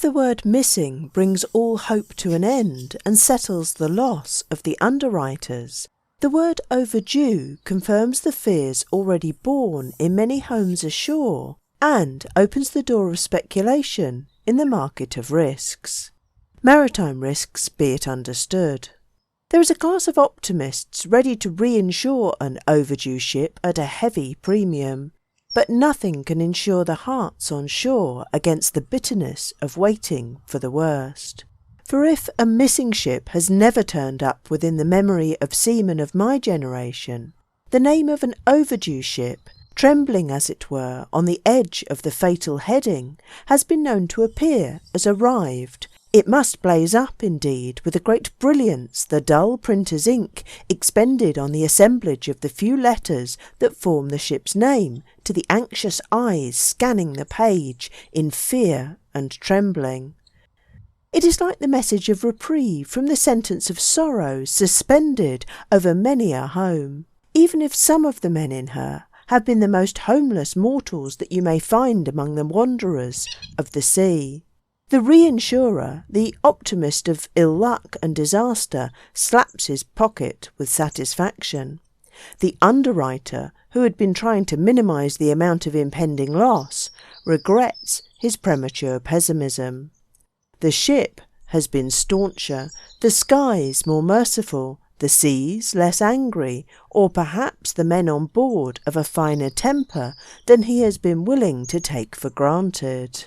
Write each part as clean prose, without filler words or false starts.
the word missing brings all hope to an end and settles the loss of the underwriters, the word overdue confirms the fears already born in many homes ashore and opens the door of speculation in the market of risks. Maritime risks, be it understood. There is a class of optimists ready to reinsure an overdue ship at a heavy premium, but nothing can insure the hearts on shore against the bitterness of waiting for the worst. For if a missing ship has never turned up within the memory of seamen of my generation, the name of an overdue ship, trembling as it were on the edge of the fatal heading, has been known to appear as arrived. It must blaze up, indeed, with a great brilliance the dull printer's ink expended on the assemblage of the few letters that form the ship's name to the anxious eyes scanning the page in fear and trembling. It is like the message of reprieve from the sentence of sorrow suspended over many a home, even if some of the men in her have been the most homeless mortals that you may find among the wanderers of the sea. The reinsurer, the optimist of ill luck and disaster, slaps his pocket with satisfaction. The underwriter, who had been trying to minimise the amount of impending loss, regrets his premature pessimism. The ship has been stauncher, the skies more merciful, the seas less angry, or perhaps the men on board of a finer temper than he has been willing to take for granted.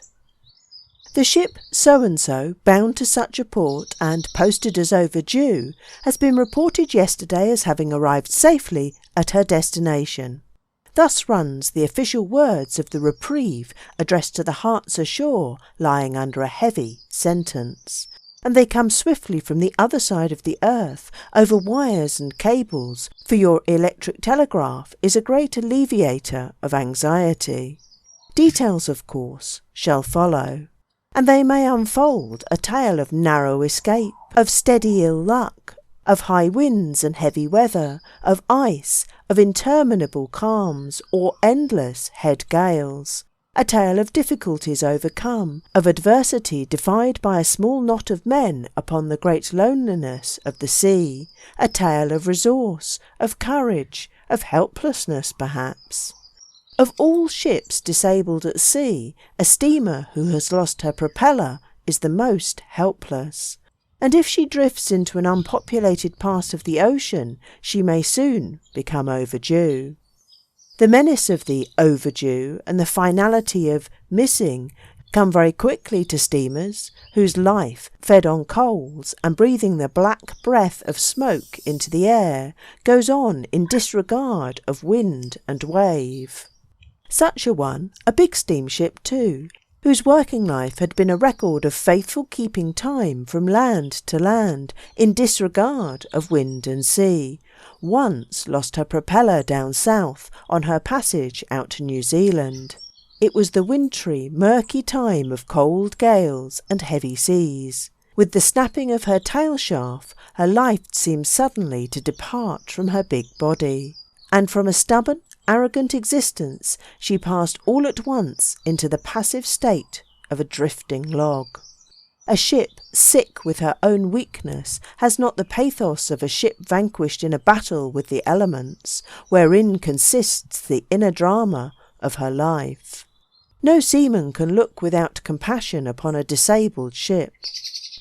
The ship so-and-so, bound to such a port and posted as overdue, has been reported yesterday as having arrived safely at her destination. Thus runs the official words of the reprieve addressed to the hearts ashore lying under a heavy sentence, and they come swiftly from the other side of the earth, over wires and cables, for your electric telegraph is a great alleviator of anxiety. Details, of course, shall follow, and they may unfold a tale of narrow escape, of steady ill luck, of high winds and heavy weather, of ice, of interminable calms, or endless head gales. A tale of difficulties overcome, of adversity defied by a small knot of men upon the great loneliness of the sea, a tale of resource, of courage, of helplessness perhaps. Of all ships disabled at sea, a steamer who has lost her propeller is the most helpless, and if she drifts into an unpopulated part of the ocean, she may soon become overdue. The menace of the overdue and the finality of missing come very quickly to steamers whose life, fed on coals and breathing the black breath of smoke into the air, goes on in disregard of wind and wave. Such a one, a big steamship too, whose working life had been a record of faithful keeping time from land to land in disregard of wind and sea, once lost her propeller down south on her passage out to New Zealand. It was the wintry, murky time of cold gales and heavy seas. With the snapping of her tail shaft, her life seemed suddenly to depart from her big body, and from a stubborn, arrogant existence she passed all at once into the passive state of a drifting log. A ship sick with her own weakness has not the pathos of a ship vanquished in a battle with the elements, wherein consists the inner drama of her life. No seaman can look without compassion upon a disabled ship,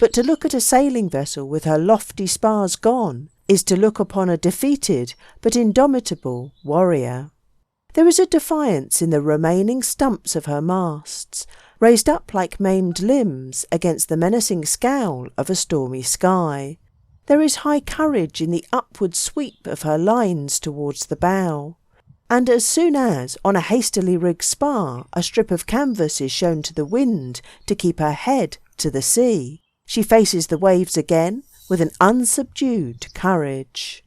but to look at a sailing vessel with her lofty spars gone is to look upon a defeated but indomitable warrior. There is a defiance in the remaining stumps of her masts, raised up like maimed limbs against the menacing scowl of a stormy sky. There is high courage in the upward sweep of her lines towards the bow, and as soon as, on a hastily rigged spar, a strip of canvas is shown to the wind to keep her head to the sea, she faces the waves again with an unsubdued courage.